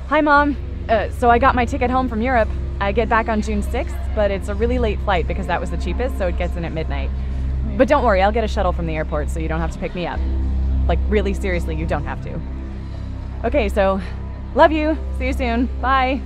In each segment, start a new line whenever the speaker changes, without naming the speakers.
Hi, Mom. So I got my ticket home from Europe. I get back on June 6th, but it's a really late flight because that was the cheapest, so it gets in at midnight. But don't worry, I'll get a shuttle from the airport so you don't have to pick me up. Like, really seriously, you don't have to. Okay, so love you. See you soon. Bye.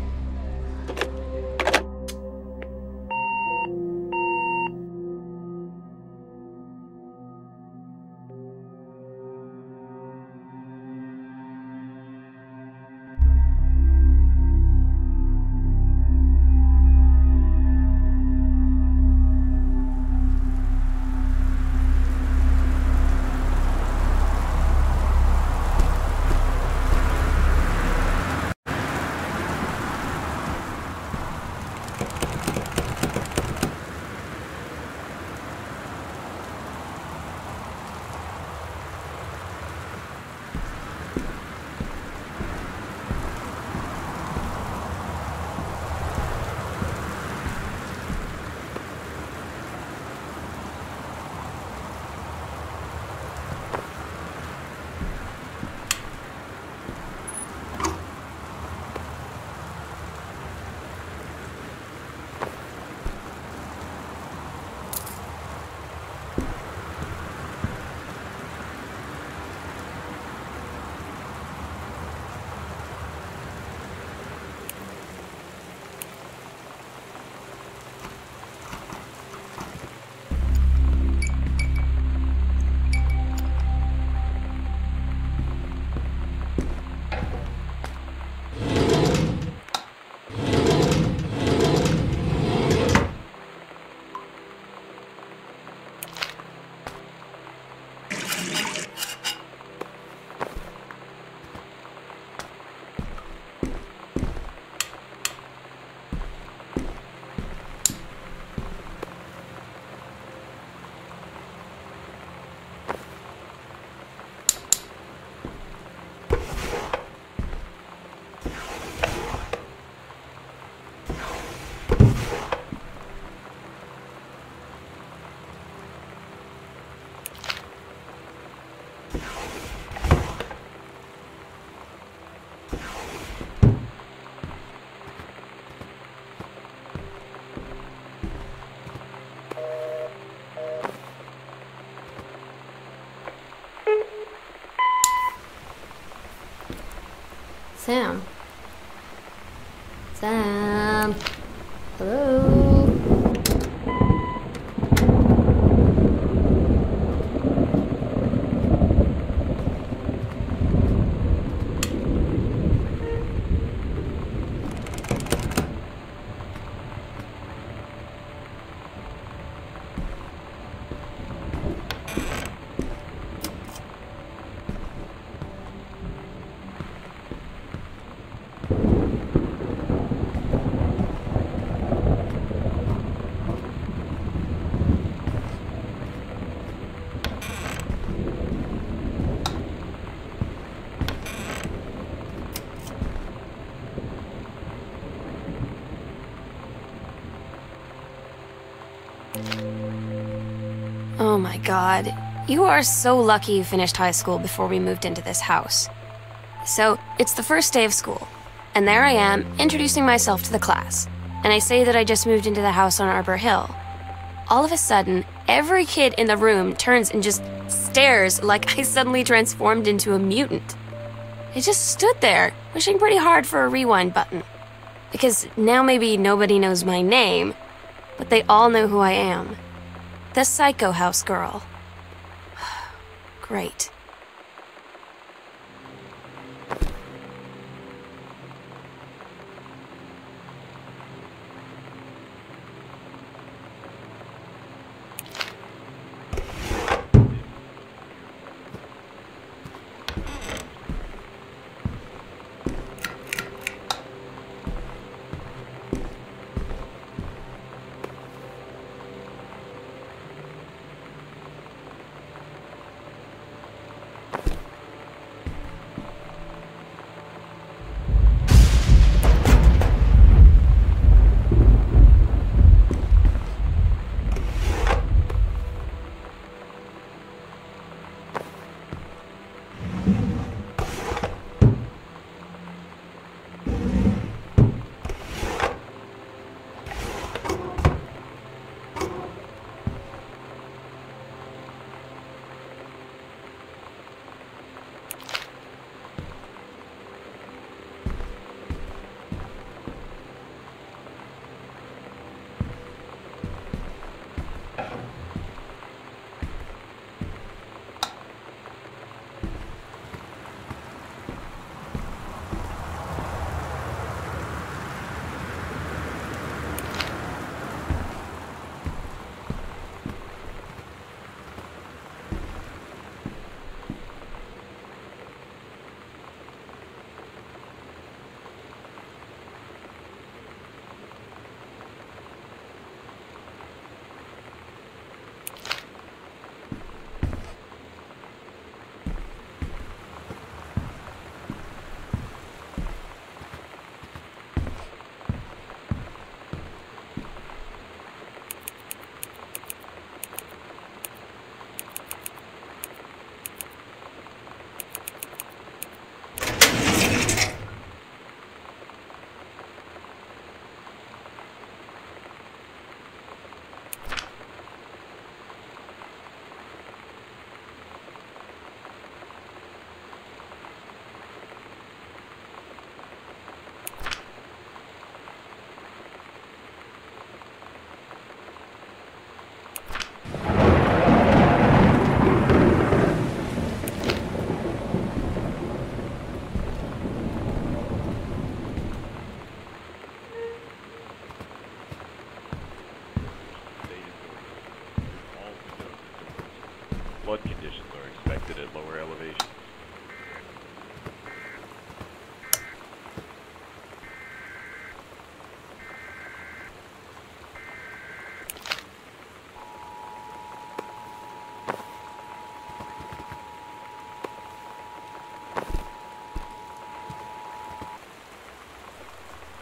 Sam. Sam. Hello. Oh my God. You are so lucky you finished high school before we moved into this house. So, it's the first day of school, and there I am, introducing myself to the class. And I say that I just moved into the house on Arbor Hill. All of a sudden, every kid in the room turns and just stares like I suddenly transformed into a mutant. I just stood there, wishing pretty hard for a rewind button. Because now maybe nobody knows my name, but they all know who I am. The Psycho House girl. Great.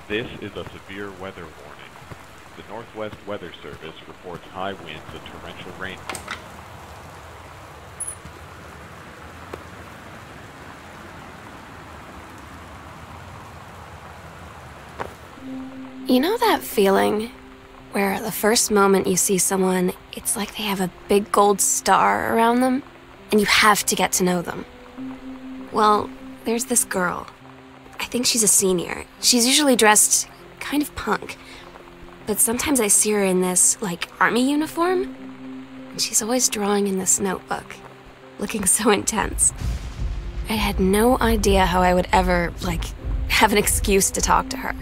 This is a severe weather warning. The Northwest Weather Service reports high winds and torrential rainfall.
You know that feeling where the first moment you see someone, it's like they have a big gold star around them, and you have to get to know them? Well, there's this girl. I think she's a senior. She's usually dressed kind of punk, but sometimes I see her in this, like, army uniform, and she's always drawing in this notebook, looking so intense. I had no idea how I would ever, like, have an excuse to talk to her.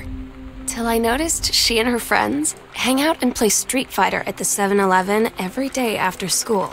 Till I noticed she and her friends hang out and play Street Fighter at the 7-Eleven every day after school.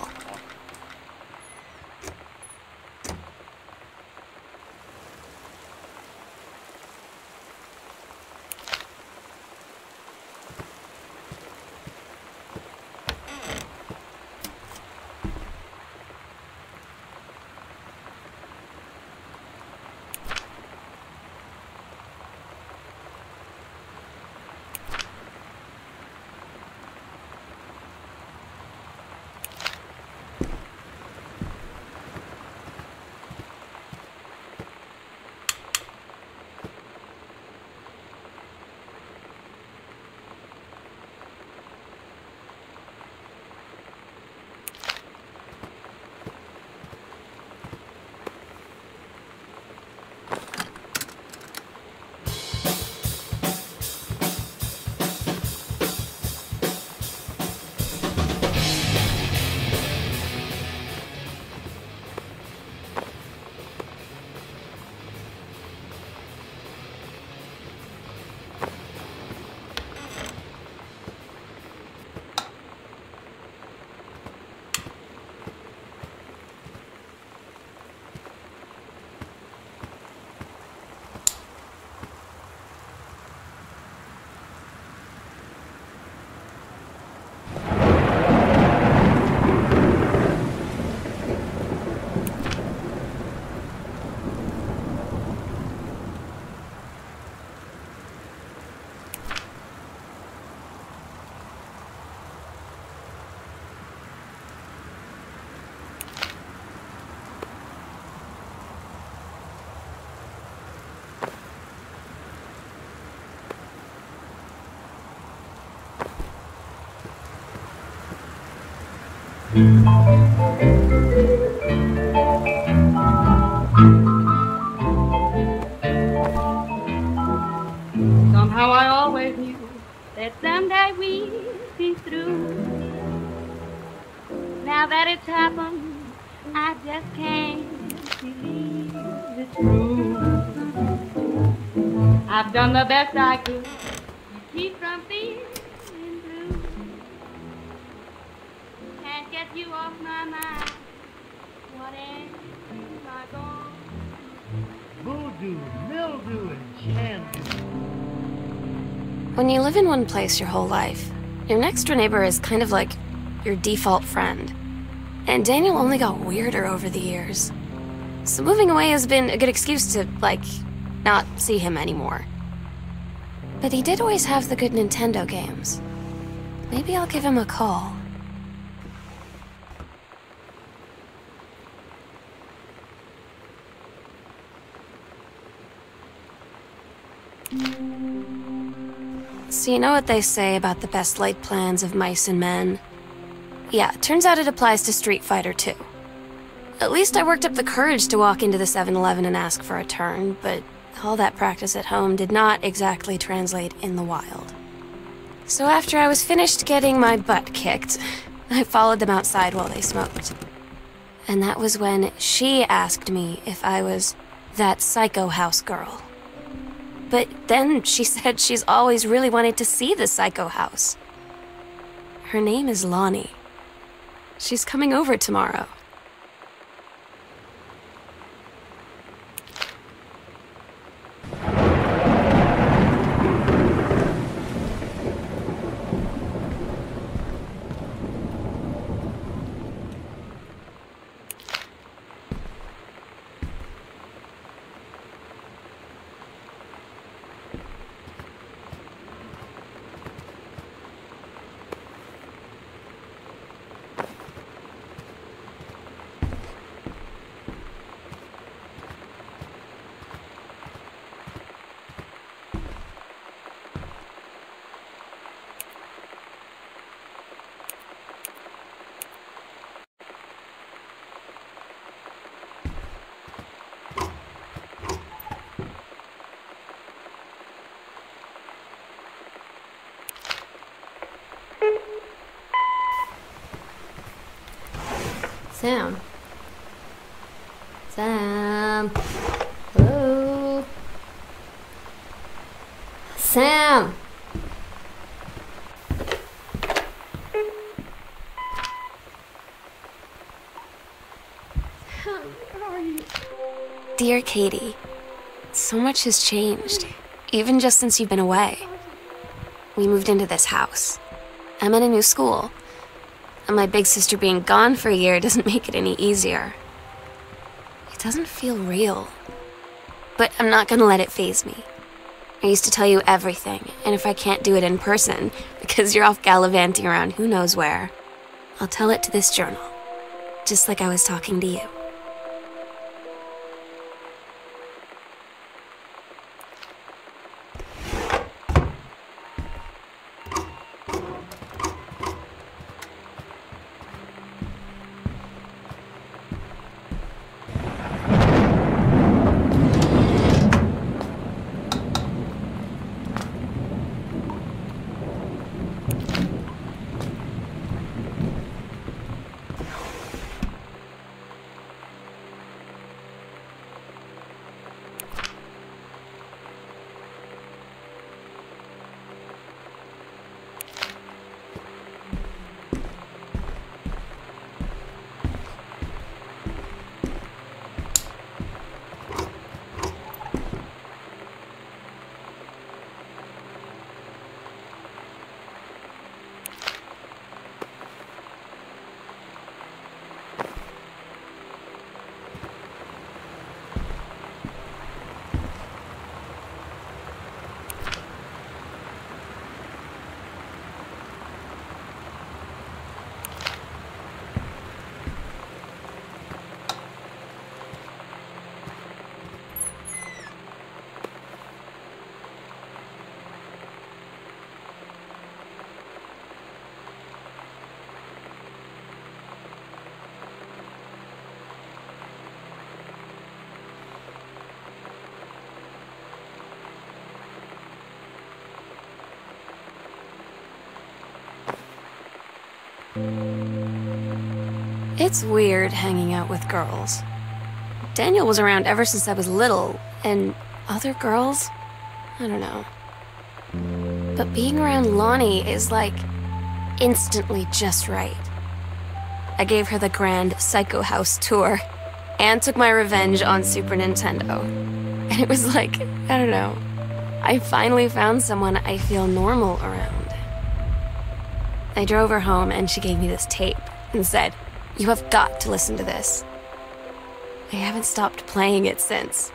Somehow I always knew that someday we'd be through. Now that it's happened, I just can't believe it's true. I've done the best I could to keep from feeling blue. Can't get you off my mind. What am I gone?
Voodoo, mildew, and shandy.
When you live in one place your whole life, your next door neighbor is kind of like your default friend. And Daniel only got weirder over the years. So moving away has been a good excuse to, like, not see him anymore. But he did always have the good Nintendo games. Maybe I'll give him a call. So you know what they say about the best laid plans of mice and men? Yeah, turns out it applies to Street Fighter too. At least I worked up the courage to walk into the 7-Eleven and ask for a turn, but all that practice at home did not exactly translate in the wild. So after I was finished getting my butt kicked, I followed them outside while they smoked. And that was when she asked me if I was that psycho house girl. But then she said she's always really wanted to see the psycho house. Her name is Lonnie. She's coming over tomorrow. Sam. Sam. Hello. Sam.
Where are you?
Dear Katie, so much has changed, even just since you've been away. We moved into this house. I'm in a new school. And my big sister being gone for a year doesn't make it any easier. It doesn't feel real. But I'm not gonna let it faze me. I used to tell you everything, and if I can't do it in person, because you're off gallivanting around who knows where, I'll tell it to this journal, just like I was talking to you. It's weird hanging out with girls. Daniel was around ever since I was little, and other girls? I don't know. But being around Lonnie is like instantly just right. I gave her the grand Psycho House tour and took my revenge on Super Nintendo. And it was like, I don't know, I finally found someone I feel normal around. I drove her home and she gave me this tape and said, "You have got to listen to this." I haven't stopped playing it since.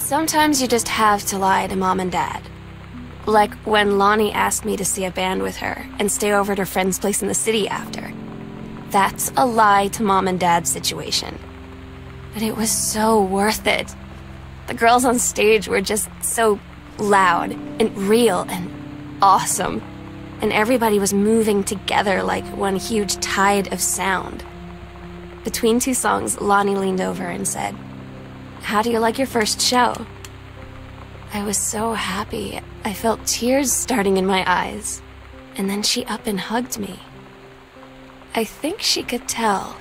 Sometimes you just have to lie to Mom and Dad. Like when Lonnie asked me to see a band with her and stay over at her friend's place in the city after. That's a lie to Mom and Dad situation. But it was so worth it. The girls on stage were just so loud and real and awesome. And everybody was moving together like one huge tide of sound. Between two songs, Lonnie leaned over and said, "How do you like your first show?" I was so happy. I felt tears starting in my eyes. And then she up and hugged me. I think she could tell.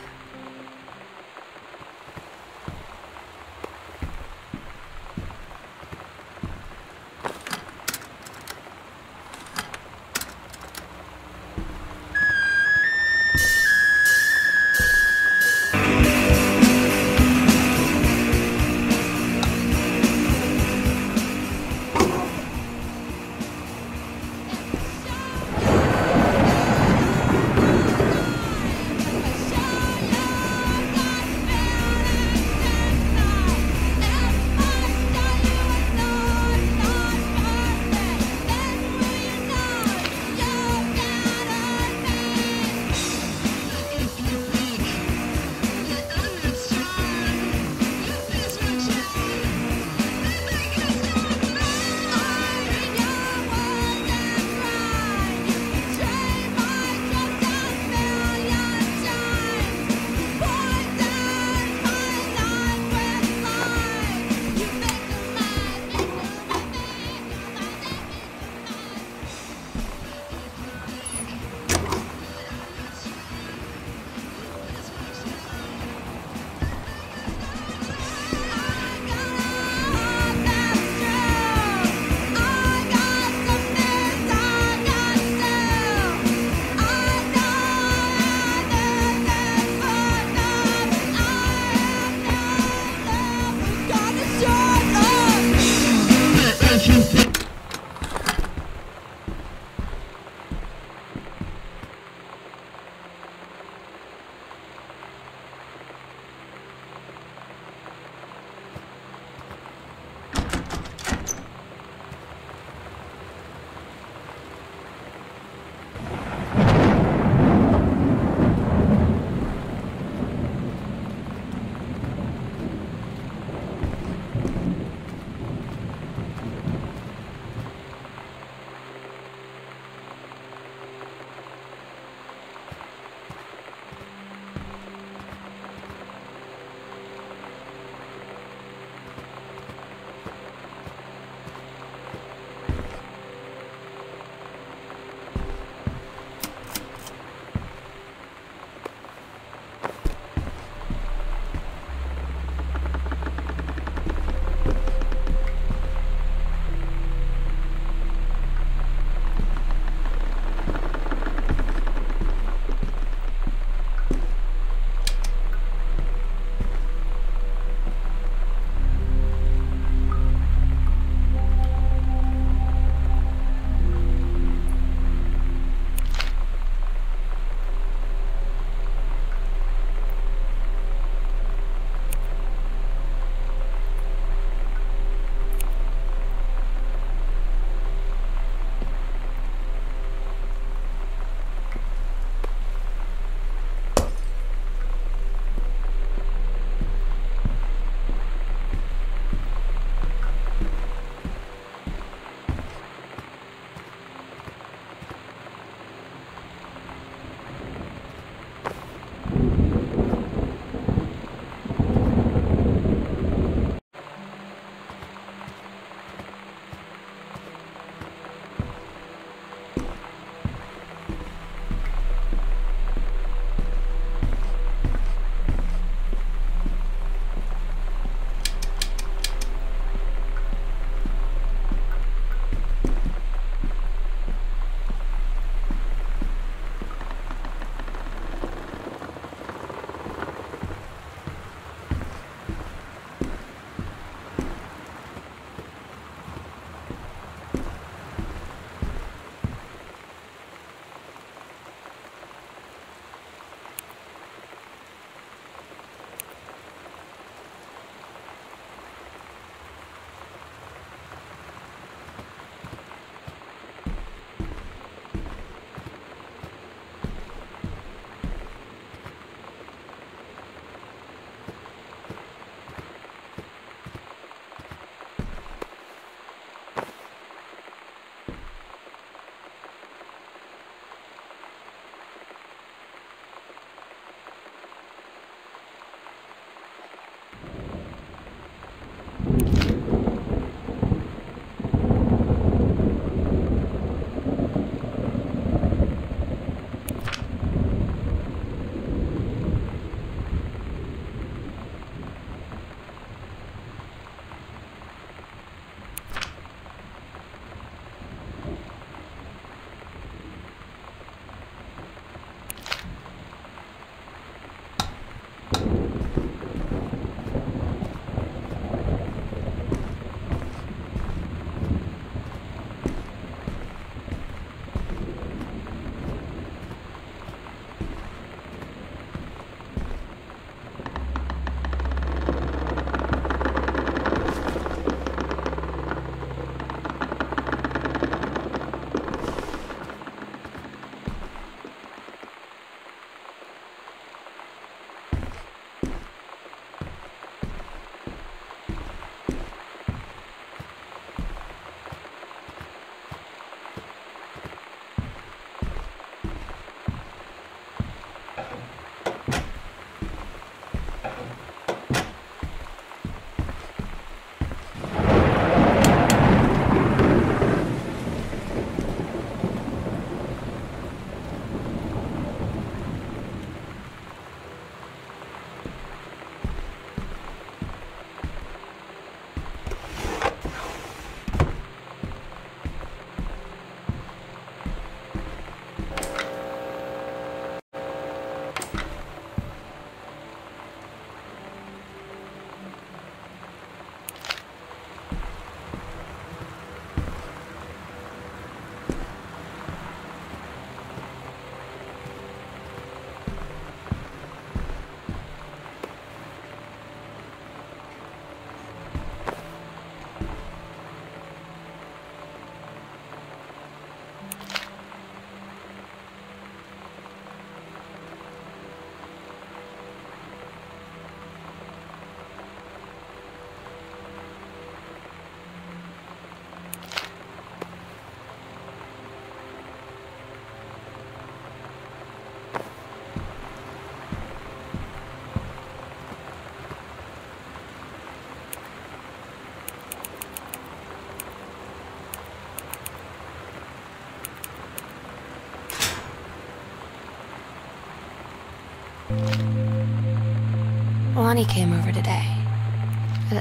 Lonnie came over today.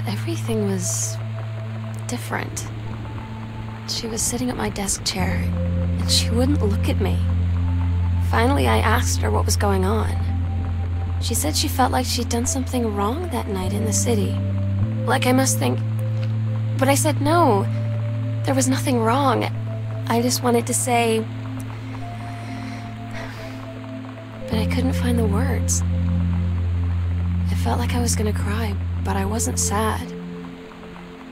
Everything was different. She was sitting at my desk chair, and she wouldn't look at me. Finally, I asked her what was going on. She said she felt like she'd done something wrong that night in the city. Like I must think... But I said no. There was nothing wrong. I just wanted to say... But I couldn't find the words. I felt like I was gonna cry, but I wasn't sad.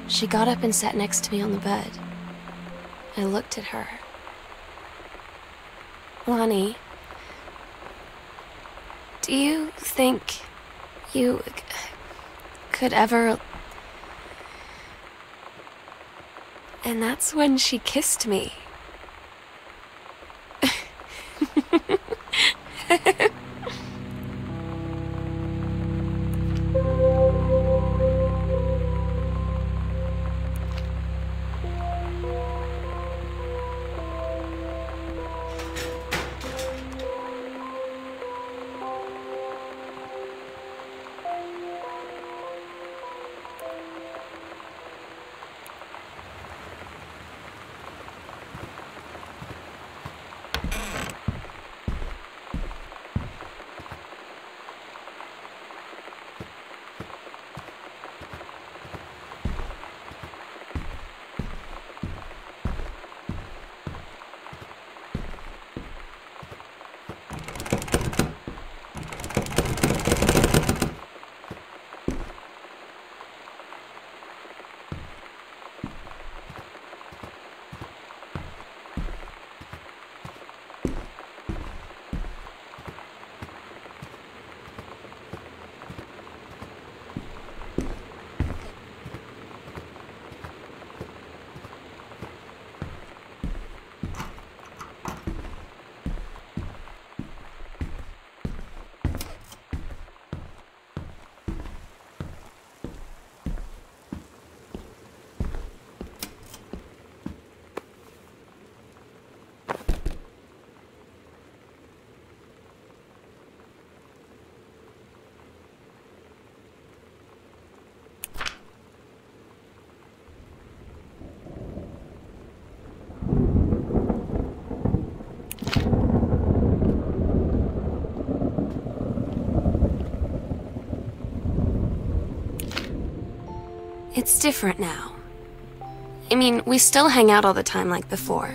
She got up and sat next to me on the bed. I looked at her. Lonnie, do you think you could ever... And that's when she kissed me. It's different now. I mean, we still hang out all the time like before.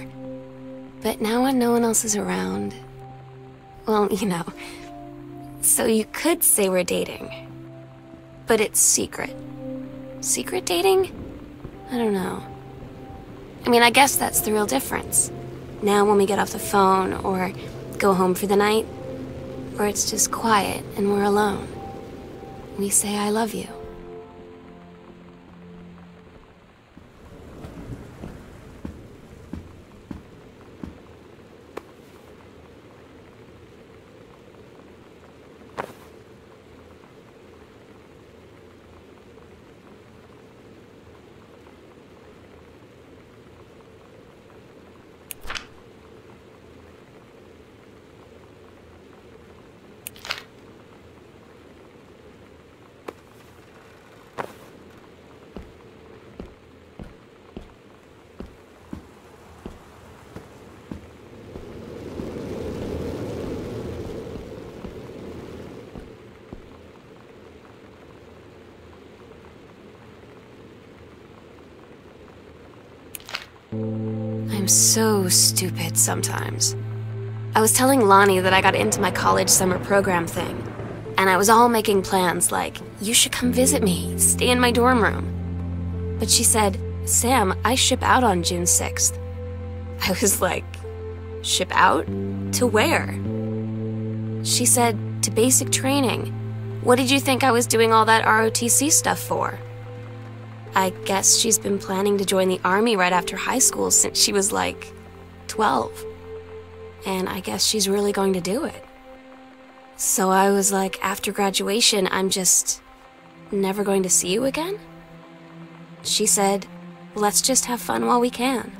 But now when no one else is around... Well, you know. So you could say we're dating. But it's secret. Secret dating? I don't know. I mean, I guess that's the real difference. Now when we get off the phone, or go home for the night, or it's just quiet and we're alone, we say I love you. I'm so stupid sometimes. I was telling Lonnie that I got into my college summer program thing, and I was all making plans like, you should come visit me, stay in my dorm room. But she said, Sam, I ship out on June 6th. I was like, ship out? To where? She said, to basic training. What did you think I was doing all that ROTC stuff for? I guess she's been planning to join the army right after high school since she was like 12. And I guess she's really going to do it. So I was like, after graduation, I'm just never going to see you again? She said, let's just have fun while we can.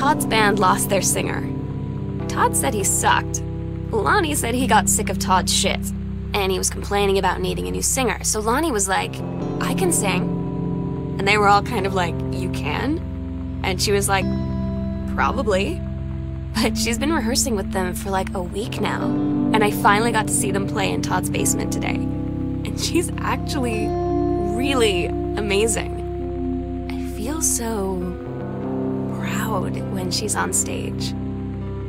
Todd's band lost their singer. Todd said he sucked. Lonnie said he got sick of Todd's shit, and he was complaining about needing a new singer. So Lonnie was like, I can sing. And they were all kind of like, you can? And she was like, probably. But she's been rehearsing with them for like a week now. And I finally got to see them play in Todd's basement today. And she's actually really amazing. I feel so proud when she's on stage.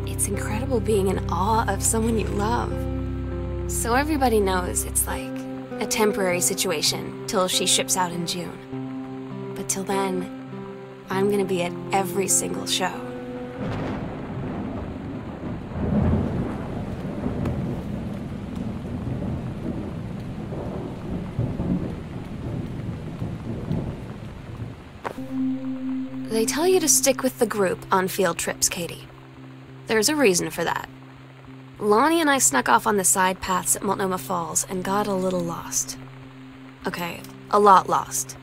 It's incredible being in awe of someone you love. So everybody knows it's like a temporary situation till she ships out in June. But till then, I'm gonna be at every single show. They tell you to stick with the group on field trips, Katie. There's a reason for that. Lonnie and I snuck off on the side paths at Multnomah Falls and got a little lost. Okay, a lot lost.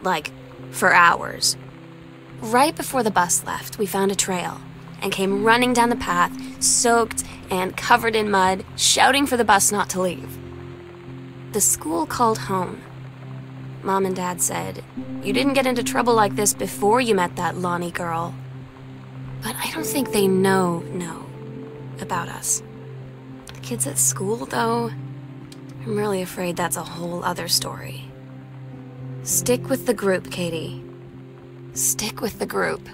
Like, for hours. Right before the bus left, we found a trail and came running down the path, soaked and covered in mud, shouting for the bus not to leave. The school called home. Mom and Dad said, you didn't get into trouble like this before you met that Lonnie girl. But I don't think they know about us. The kids at school, though, I'm really afraid that's a whole other story. Stick with the group, Katie. Stick with the group.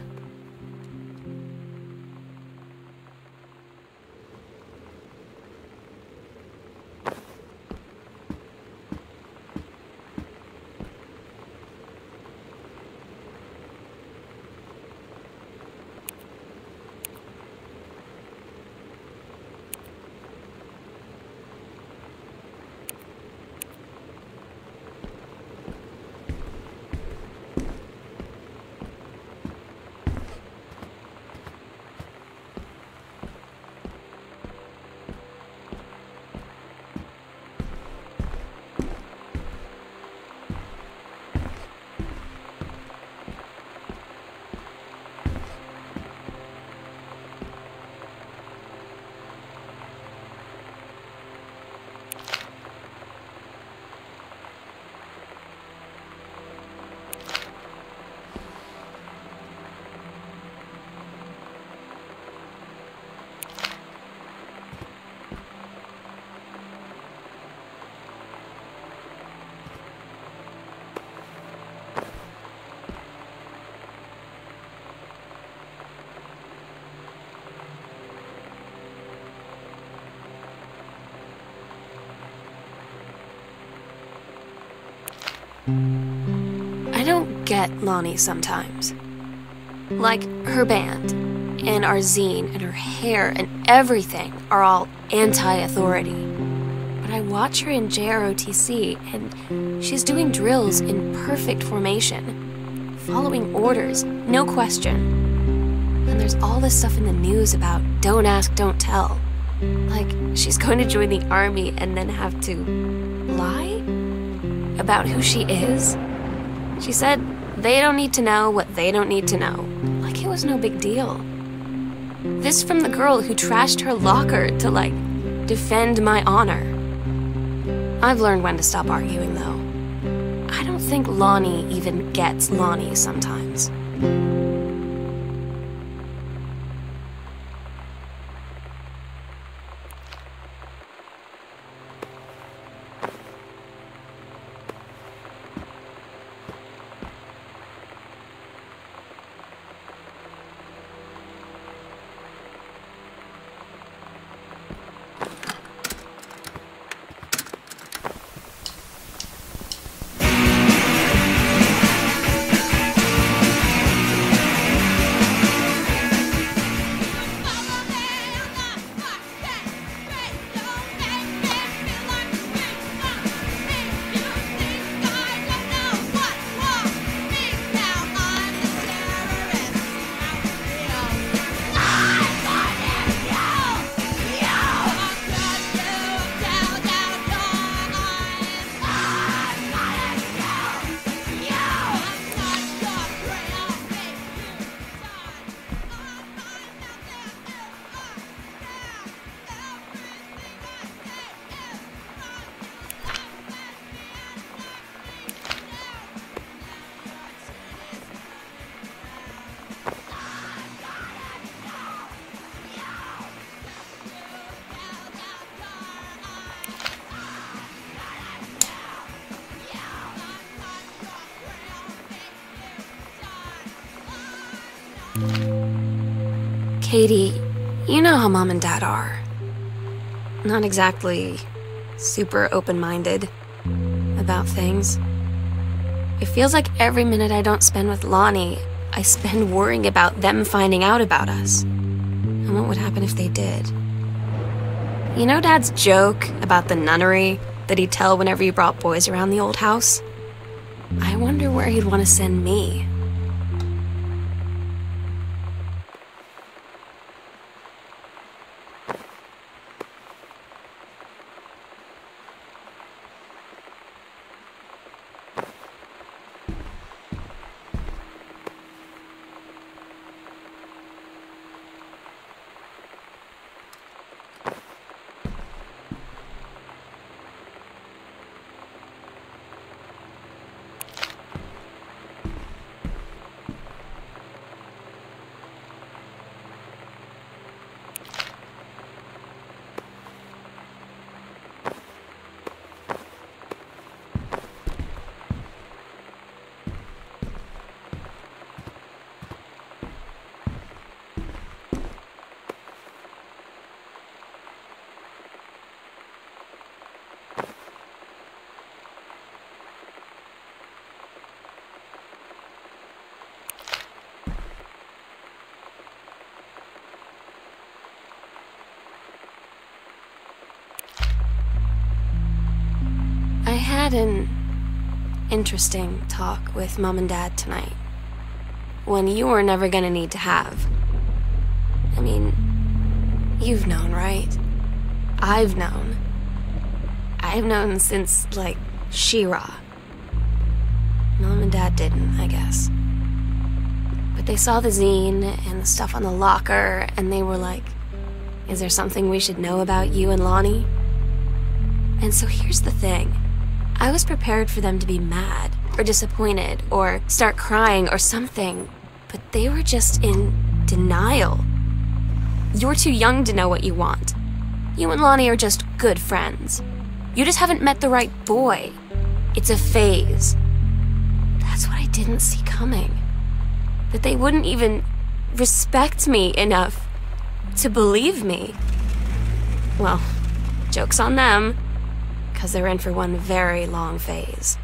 I don't get Lonnie sometimes. Like, her band, and our zine, and her hair, and everything are all anti-authority. But I watch her in JROTC, and she's doing drills in perfect formation, following orders, no question. And there's all this stuff in the news about don't ask, don't tell. Like, she's going to join the army and then have to lie about who she is. She said they don't need to know what they don't need to know. Like it was no big deal. This from the girl who trashed her locker to, like, defend my honor. I've learned when to stop arguing, though. I don't think Lonnie even gets Lonnie sometimes. Katie, you know how Mom and Dad are. Not exactly super open-minded about things. It feels like every minute I don't spend with Lonnie, I spend worrying about them finding out about us. And what would happen if they did? You know Dad's joke about the nunnery that he'd tell whenever he brought boys around the old house? I wonder where he'd want to send me. I had an interesting talk with Mom and Dad tonight. One you were never gonna need to have. I mean, you've known, right? I've known. I've known since, like, She-Ra. Mom and Dad didn't, I guess. But they saw the zine and the stuff on the locker, and they were like, is there something we should know about you and Lonnie? And so here's the thing. I was prepared for them to be mad, or disappointed, or start crying, or something. But they were just in denial. You're too young to know what you want. You and Lonnie are just good friends. You just haven't met the right boy. It's a phase. That's what I didn't see coming. That they wouldn't even respect me enough to believe me. Well, joke's on them, because they're in for one very long phase.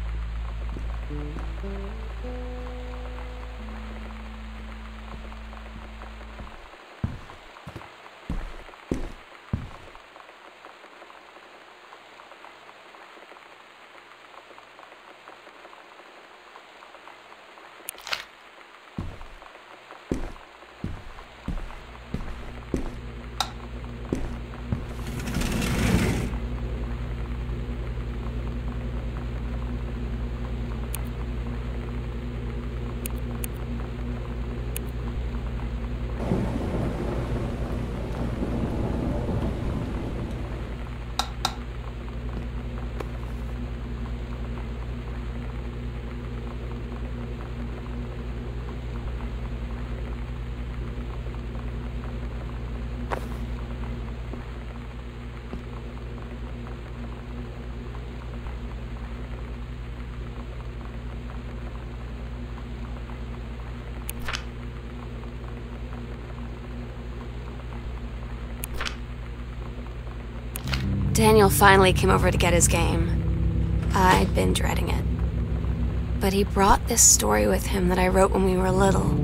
Daniel finally came over to get his game. I'd been dreading it. But he brought this story with him that I wrote when we were little.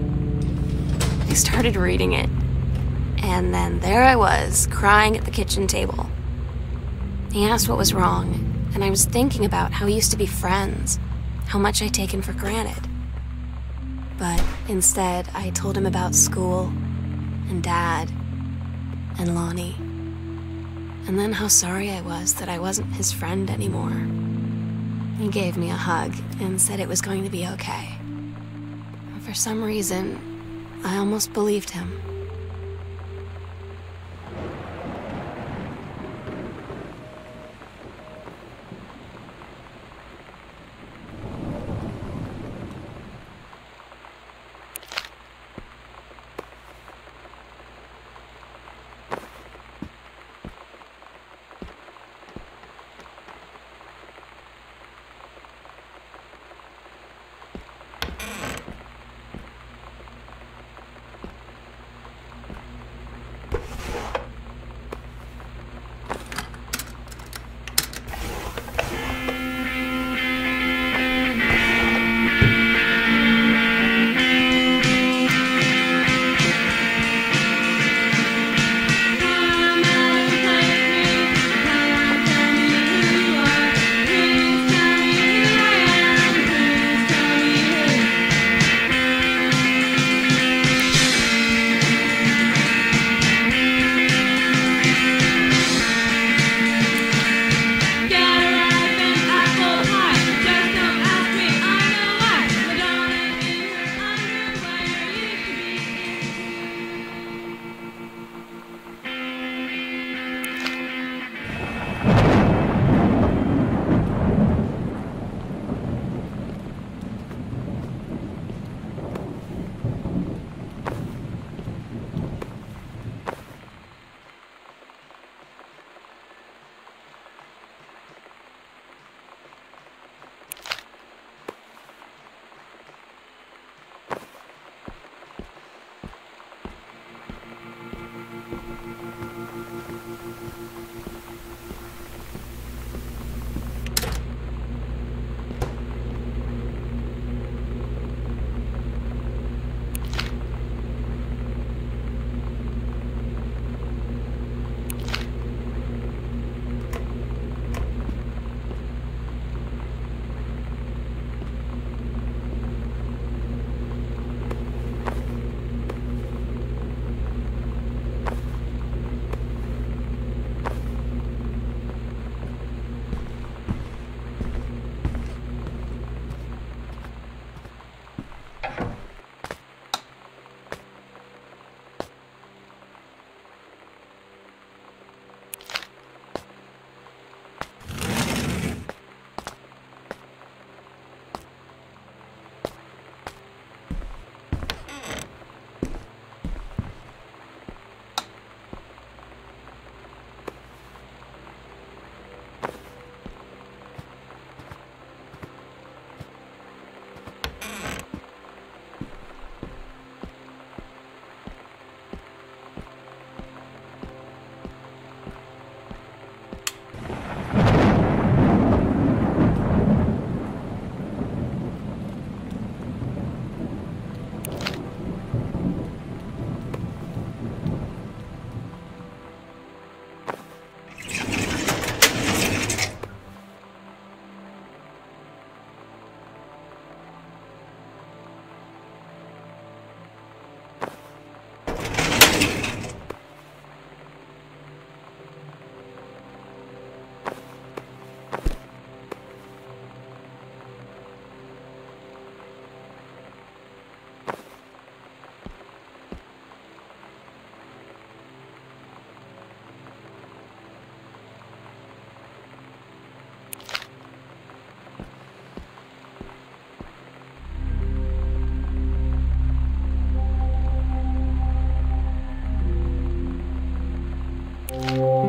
I started reading it, and then there I was, crying at the kitchen table. He asked what was wrong, and I was thinking about how we used to be friends, how much I'd taken for granted. But instead, I told him about school, and Dad, and Lonnie. And then how sorry I was that I wasn't his friend anymore. He gave me a hug and said it was going to be okay. And for some reason, I almost believed him.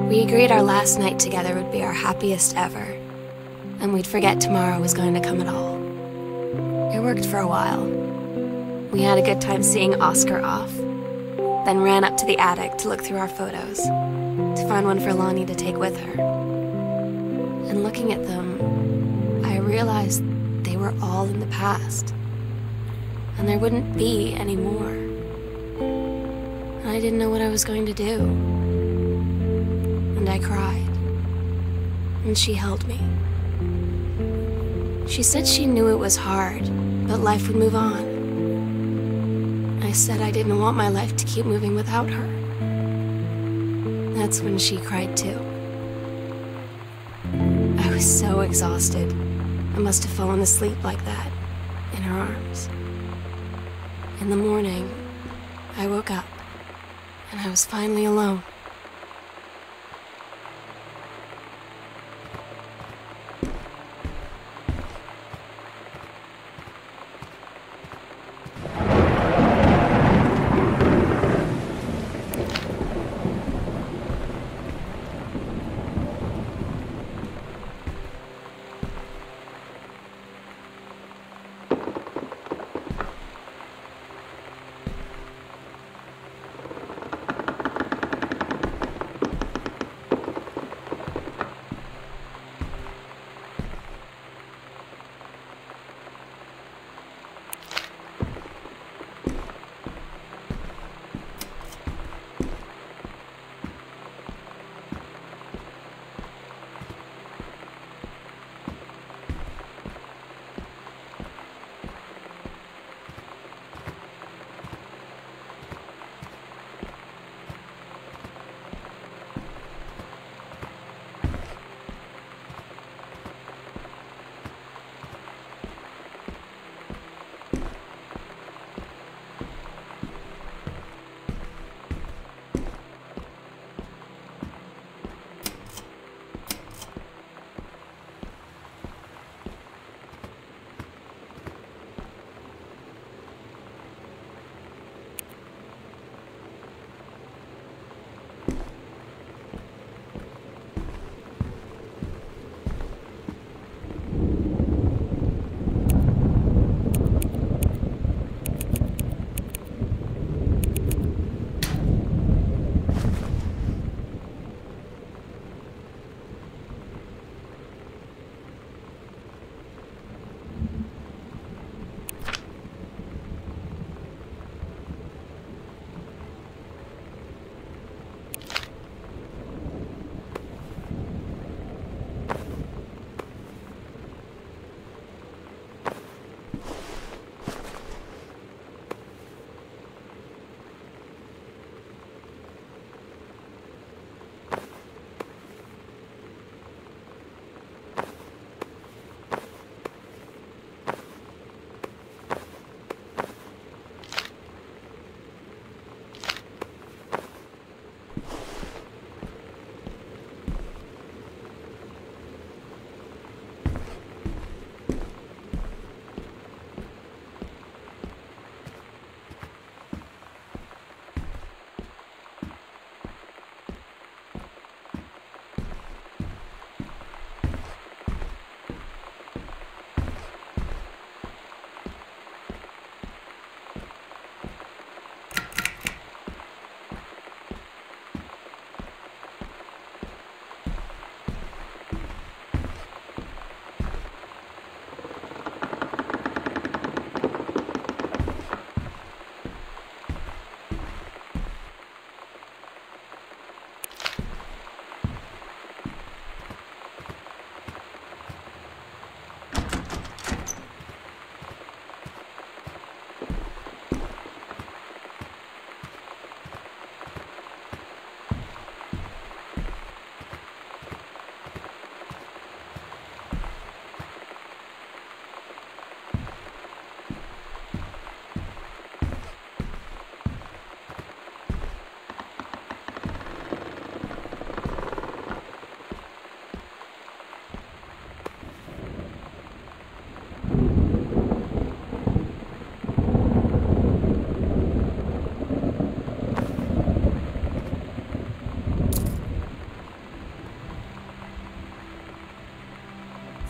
We agreed our last night together would be our happiest ever, and we'd forget tomorrow was going to come at all. It worked for a while. We had a good time seeing Oscar off, then ran up to the attic to look through our photos, to find one for Lonnie to take with her. And looking at them, I realized they were all in the past, and there wouldn't be any more. And I didn't know what I was going to do. And I cried, and she held me. She said she knew it was hard, but life would move on. I said I didn't want my life to keep moving without her. That's when she cried too. I was so exhausted. I must have fallen asleep like that, in her arms. In the morning, I woke up, and I was finally alone.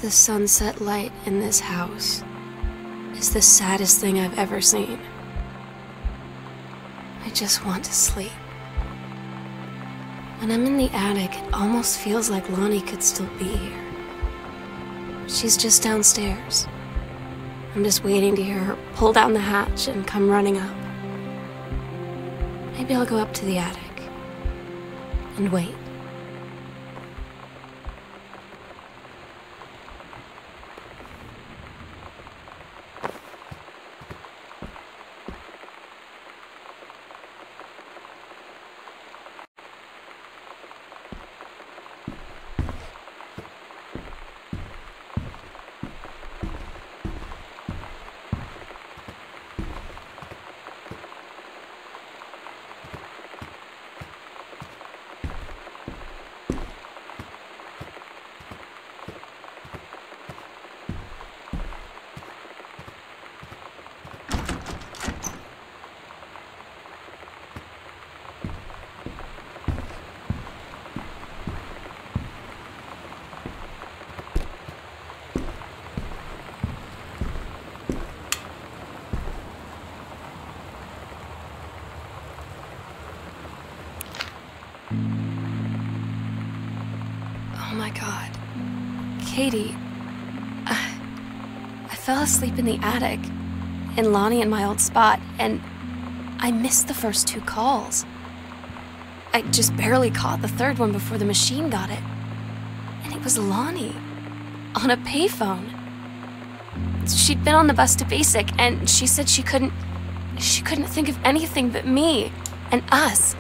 The sunset light in this house is the saddest thing I've ever seen. I just want to sleep. When I'm in the attic, it almost feels like Lonnie could still be here. She's just downstairs. I'm just waiting to hear her pull down the hatch and come running up. Maybe I'll go up to the attic and wait. Oh my God. Katie, I fell asleep in the attic, in Lonnie and my old spot, and I missed the first 2 calls. I just barely caught the 3rd one before the machine got it. And it was Lonnie, on a payphone. She'd been on the bus to Basic, and she said she couldn't think of anything but me and us,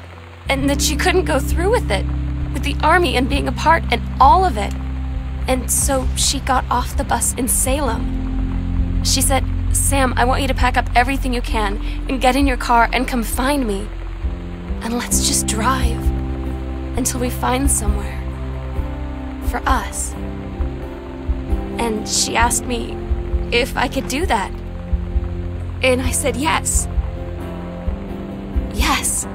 and that she couldn't go through with it, with the Army and being apart and all of it. And so she got off the bus in Salem. She said, "Sam, I want you to pack up everything you can and get in your car and come find me. And let's just drive until we find somewhere for us." And she asked me if I could do that. And I said yes. Yes.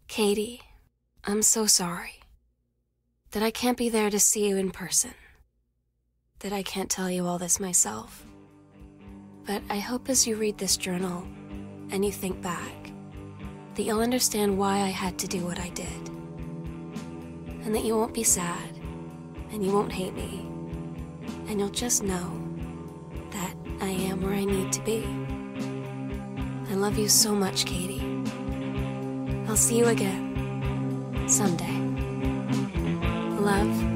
Katie, I'm so sorry that I can't be there to see you in person, that I can't tell you all this myself. But I hope as you read this journal and you think back, that you'll understand why I had to do what I did, and that you won't be sad, and you won't hate me, and you'll just know that I am where I need to be. I love you so much, Katie. I'll see you again someday. Love.